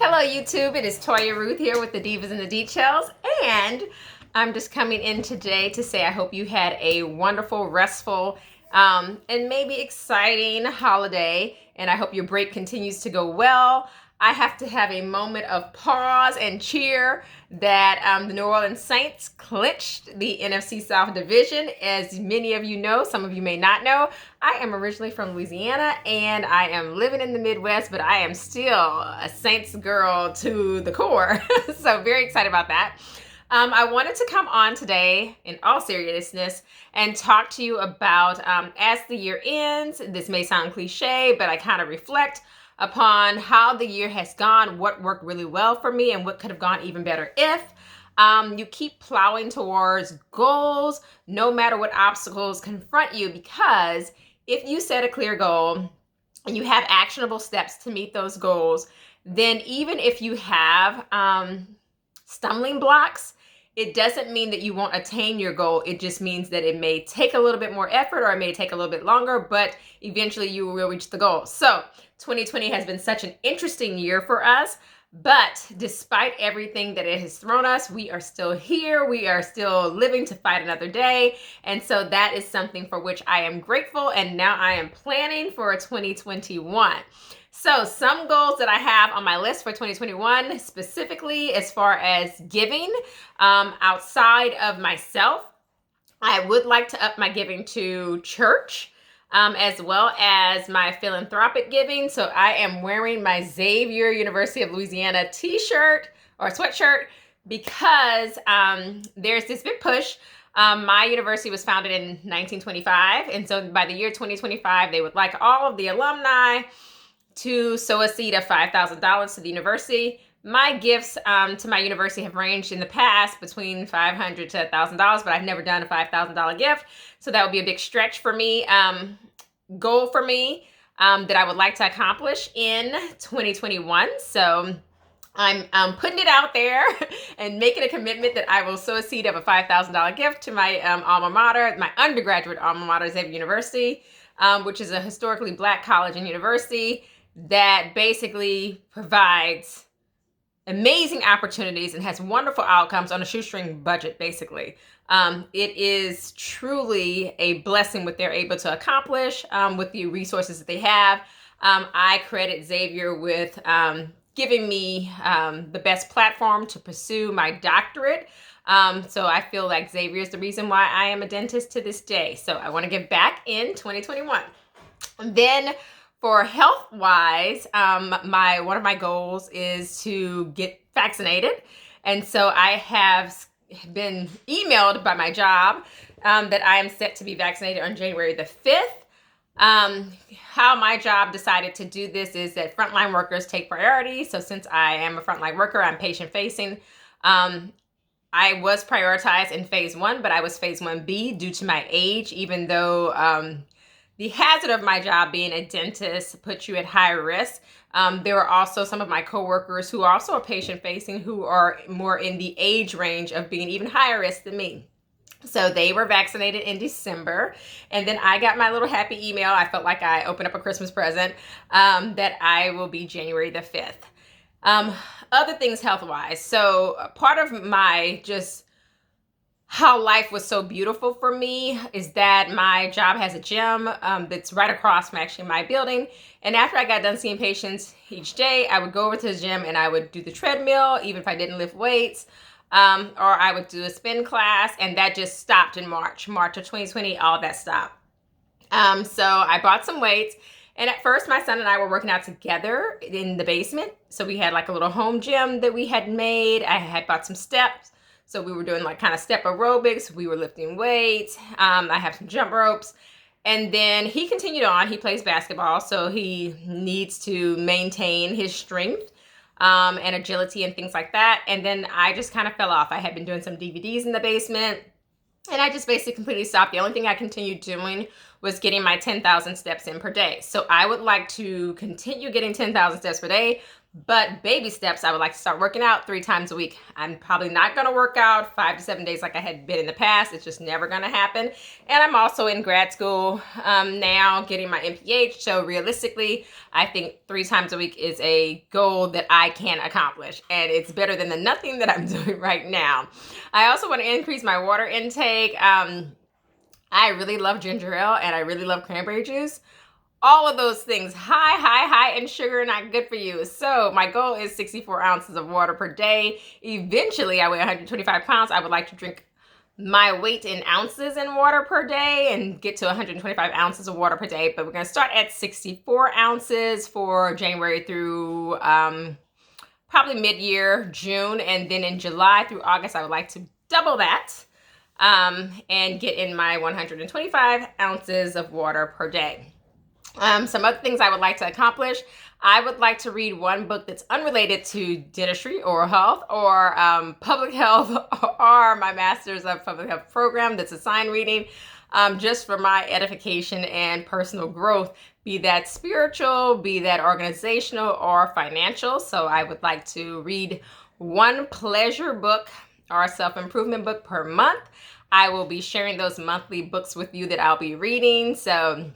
Hello YouTube, it is Toya Ruth here with the Divas and the Details, and I'm just coming in today to say I hope you had a wonderful, restful, and maybe exciting holiday, and I hope your break continues to go well. I have to have a moment of pause and cheer that the New Orleans Saints clinched the NFC South Division. As many of you know, some of you may not know, I am originally from Louisiana and I am living in the Midwest, but I am still a Saints girl to the core. So very excited about that. I wanted to come on today in all seriousness and talk to you about as the year ends, this may sound cliche, but I kind of reflect upon how the year has gone, what worked really well for me, and what could have gone even better if. You keep plowing towards goals, no matter what obstacles confront you, because if you set a clear goal and you have actionable steps to meet those goals, then even if you have stumbling blocks, it doesn't mean that you won't attain your goal. It just means that it may take a little bit more effort or it may take a little bit longer, but eventually you will reach the goal. So 2020 has been such an interesting year for us, but despite everything that it has thrown us, we are still here. We are still living to fight another day. And so that is something for which I am grateful. And now I am planning for 2021. So some goals that I have on my list for 2021, specifically as far as giving outside of myself, I would like to up my giving to church as well as my philanthropic giving. So I am wearing my Xavier University of Louisiana t-shirt or sweatshirt because there's this big push. My university was founded in 1925. And so by the year 2025, they would like all of the alumni to sow a seed of $5,000 to the university. My gifts to my university have ranged in the past between $500 to $1,000, but I've never done a $5,000 gift. So that would be a big stretch for me, goal for me that I would like to accomplish in 2021. So I'm putting it out there and making a commitment that I will sow a seed of a $5,000 gift to my alma mater, my undergraduate alma mater, Xavier University, which is a historically Black college and university that basically provides amazing opportunities and has wonderful outcomes on a shoestring budget, basically. It is truly a blessing what they're able to accomplish with the resources that they have. I credit Xavier with giving me the best platform to pursue my doctorate. So I feel like Xavier is the reason why I am a dentist to this day. So I want to give back in 2021. And then for health-wise, one of my goals is to get vaccinated. And so I have been emailed by my job that I am set to be vaccinated on January the 5th. How my job decided to do this is that frontline workers take priority. So since I am a frontline worker, I'm patient-facing. I was prioritized in phase 1, but I was phase 1B due to my age, even though the hazard of my job being a dentist puts you at high risk. There are also some of my coworkers who also are patient-facing who are more in the age range of being even higher risk than me. So they were vaccinated in December, and then I got my little happy email. I felt like I opened up a Christmas present that I will be January the 5th. Other things health-wise. So part of my just how life was so beautiful for me is that my job has a gym that's right across from actually my building. And after I got done seeing patients each day, I would go over to the gym and I would do the treadmill, even if I didn't lift weights, or I would do a spin class, and that just stopped in March of 2020, all that stopped. So I bought some weights. And at first, my son and I were working out together in the basement. So we had like a little home gym that we had made. I had bought some steps. So we were doing like kind of step aerobics. We were lifting weights. I have some jump ropes. And then he continued on. He plays basketball, so he needs to maintain his strength and agility and things like that. And then I just kind of fell off. I had been doing some DVDs in the basement, and I just basically completely stopped. The only thing I continued doing was getting my 10,000 steps in per day. So I would like to continue getting 10,000 steps per day, But baby steps, I would like to start working out 3 times a week. I'm probably not going to work out 5 to 7 days like I had been in the past. It's just never going to happen. And I'm also in grad school now, getting my MPH. So realistically, I think 3 times a week is a goal that I can accomplish. And it's better than the nothing that I'm doing right now. I also want to increase my water intake. I really love ginger ale and I really love cranberry juice. All of those things, high in sugar, not good for you. So my goal is 64 ounces of water per day. Eventually, I weigh 125 pounds. I would like to drink my weight in ounces in water per day and get to 125 ounces of water per day. But we're going to start at 64 ounces for January through probably mid-year, June. And then in July through August, I would like to double that and get in my 125 ounces of water per day. Some other things I would like to accomplish. I would like to read one book that's unrelated to dentistry, oral health, or public health, or my Master's of Public Health program that's assigned reading, just for my edification and personal growth, be that spiritual, be that organizational, or financial. So I would like to read one pleasure book or self-improvement book per month. I will be sharing those monthly books with you that I'll be reading. So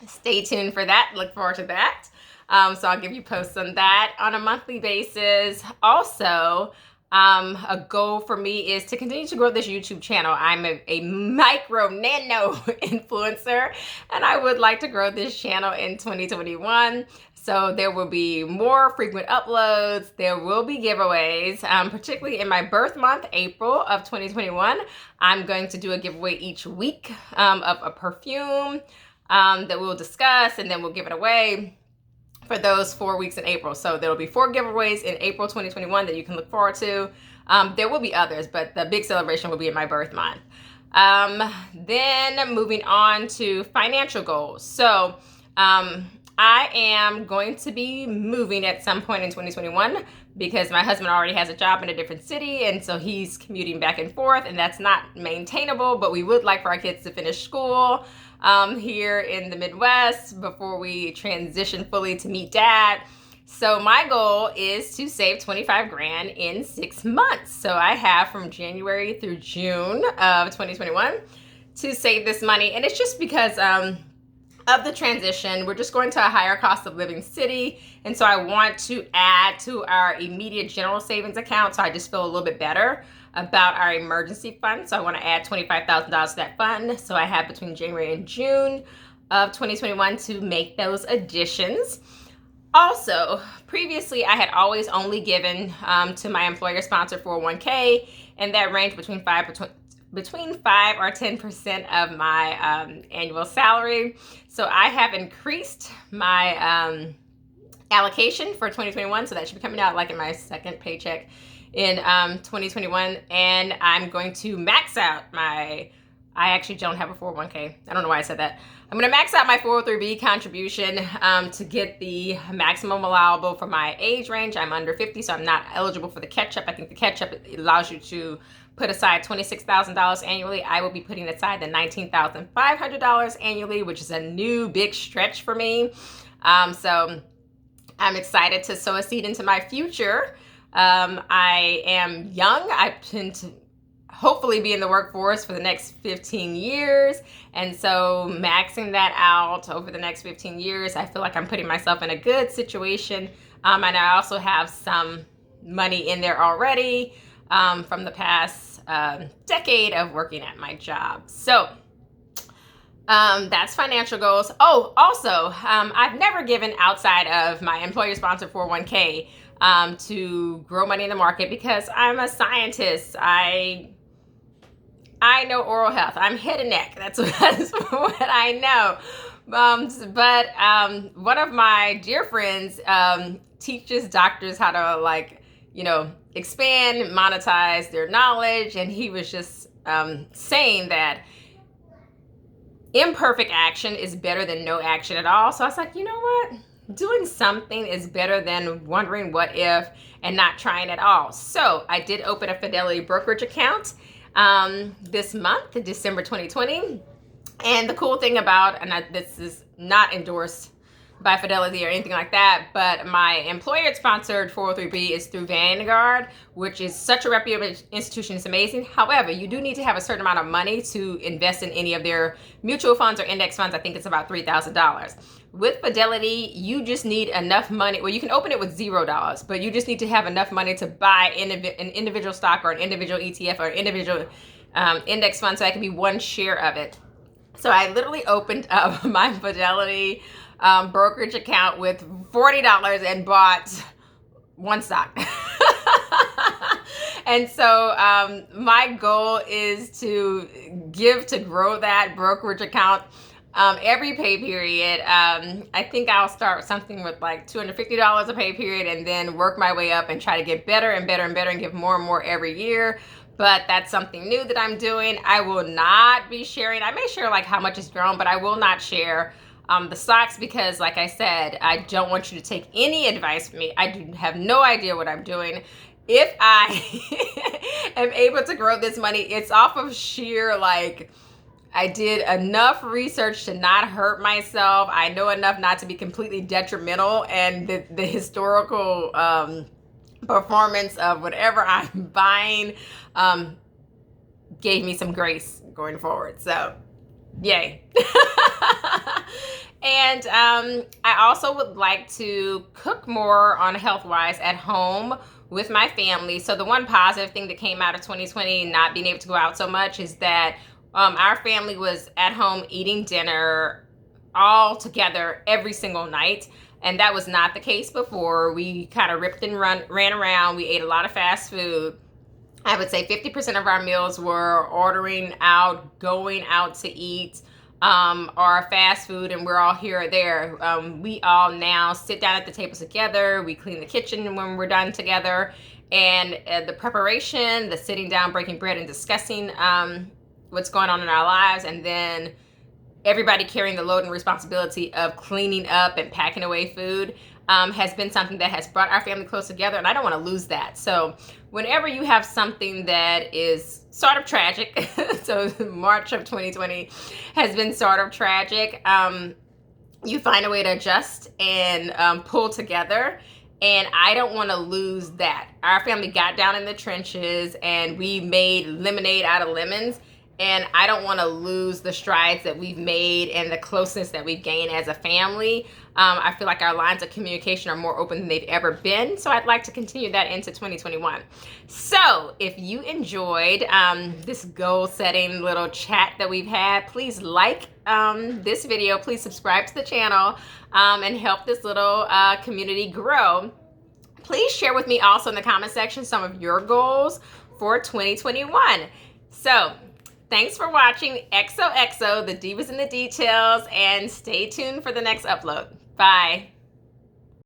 stay tuned for that. Look forward to that. So I'll give you posts on that on a monthly basis. Also, a goal for me is to continue to grow this YouTube channel. I'm a micro nano influencer, and I would like to grow this channel in 2021. So there will be more frequent uploads. There will be giveaways, particularly in my birth month, April of 2021. I'm going to do a giveaway each week of a perfume that we'll discuss, and then we'll give it away for those 4 weeks in April. So there will be 4 giveaways in April 2021 that you can look forward to. There will be others, but the big celebration will be in my birth month. Then moving on to financial goals. So I am going to be moving at some point in 2021 because my husband already has a job in a different city, and so he's commuting back and forth, and that's not maintainable, but we would like for our kids to finish school here in the Midwest before we transition fully to meet dad. So my goal is to save 25 grand in 6 months. So I have from January through June of 2021 to save this money. And it's just because of the transition. We're just going to a higher cost of living city. And so I want to add to our immediate general savings account. So I just feel a little bit better about our emergency fund. So I want to add $25,000 to that fund. So I have between January and June of 2021 to make those additions. Also, previously I had always only given to my employer sponsored 401k, and that ranged between 5 or 10% of my annual salary. So I have increased my allocation for 2021. So that should be coming out like in my second paycheck in 2021. And I'm going to max out I actually don't have a 401k. I don't know why I said that. I'm going to max out my 403b contribution to get the maximum allowable for my age range. I'm under 50, so I'm not eligible for the catch-up. I think the catch-up allows you to put aside $26,000 annually. I will be putting aside the $19,500 annually, which is a new big stretch for me. So I'm excited to sow a seed into my future. I am young. I tend to hopefully be in the workforce for the next 15 years. And so maxing that out over the next 15 years, I feel like I'm putting myself in a good situation. And I also have some money in there already from the past decade of working at my job. So that's financial goals. Oh, also, I've never given outside of my employer-sponsored 401k to grow money in the market because I'm a scientist. I know oral health. I'm head and neck. That's what I know. But one of my dear friends teaches doctors how to expand, monetize their knowledge. And he was just saying that imperfect action is better than no action at all. So I was like, you know what? Doing something is better than wondering what if and not trying at all. So I did open a Fidelity brokerage account this month, December 2020. And the cool thing about, and this is not endorsed by Fidelity or anything like that, but my employer-sponsored 403b is through Vanguard, which is such a reputable institution. It's amazing. However, you do need to have a certain amount of money to invest in any of their mutual funds or index funds. I think it's about $3,000. With Fidelity, you just need enough money. Well, you can open it with $0, but you just need to have enough money to buy an individual stock or an individual ETF or an individual index fund, so that can be one share of it. So I literally opened up my Fidelity brokerage account with $40 and bought one stock. And so my goal is to grow that brokerage account every pay period. I think I'll start something with like $250 a pay period and then work my way up and try to get better and better and better and give more and more every year. But that's something new that I'm doing. I will not be sharing. I may share like how much it's grown, but I will not share the stocks because, like I said, I don't want you to take any advice from me. I have no idea what I'm doing. If I am able to grow this money, it's off of sheer, like, I did enough research to not hurt myself. I know enough not to be completely detrimental, and the historical performance of whatever I'm buying gave me some grace going forward. So, yay. And I also would like to cook more on health-wise at home with my family. So the one positive thing that came out of 2020, not being able to go out so much, is that our family was at home eating dinner all together every single night. And that was not the case before. We kind of ripped and ran around. We ate a lot of fast food. I would say 50% of our meals were ordering out, going out to eat, or fast food, and we're all here or there. We all now sit down at the table together. We clean the kitchen when we're done together. And the preparation, the sitting down, breaking bread, and discussing what's going on in our lives, and then everybody carrying the load and responsibility of cleaning up and packing away food has been something that has brought our family close together, and I don't want to lose that. So whenever you have something that is sort of tragic, so March of 2020 has been sort of tragic, you find a way to adjust and pull together. And I don't want to lose that. Our family got down in the trenches and we made lemonade out of lemons. And I don't want to lose the strides that we've made and the closeness that we've gained as a family. I feel like our lines of communication are more open than they've ever been. So I'd like to continue that into 2021. So if you enjoyed this goal setting little chat that we've had, please like this video. Please subscribe to the channel and help this little community grow. Please share with me also in the comment section some of your goals for 2021. So thanks for watching XOXO, the Divas in the Details, and stay tuned for the next upload. Bye.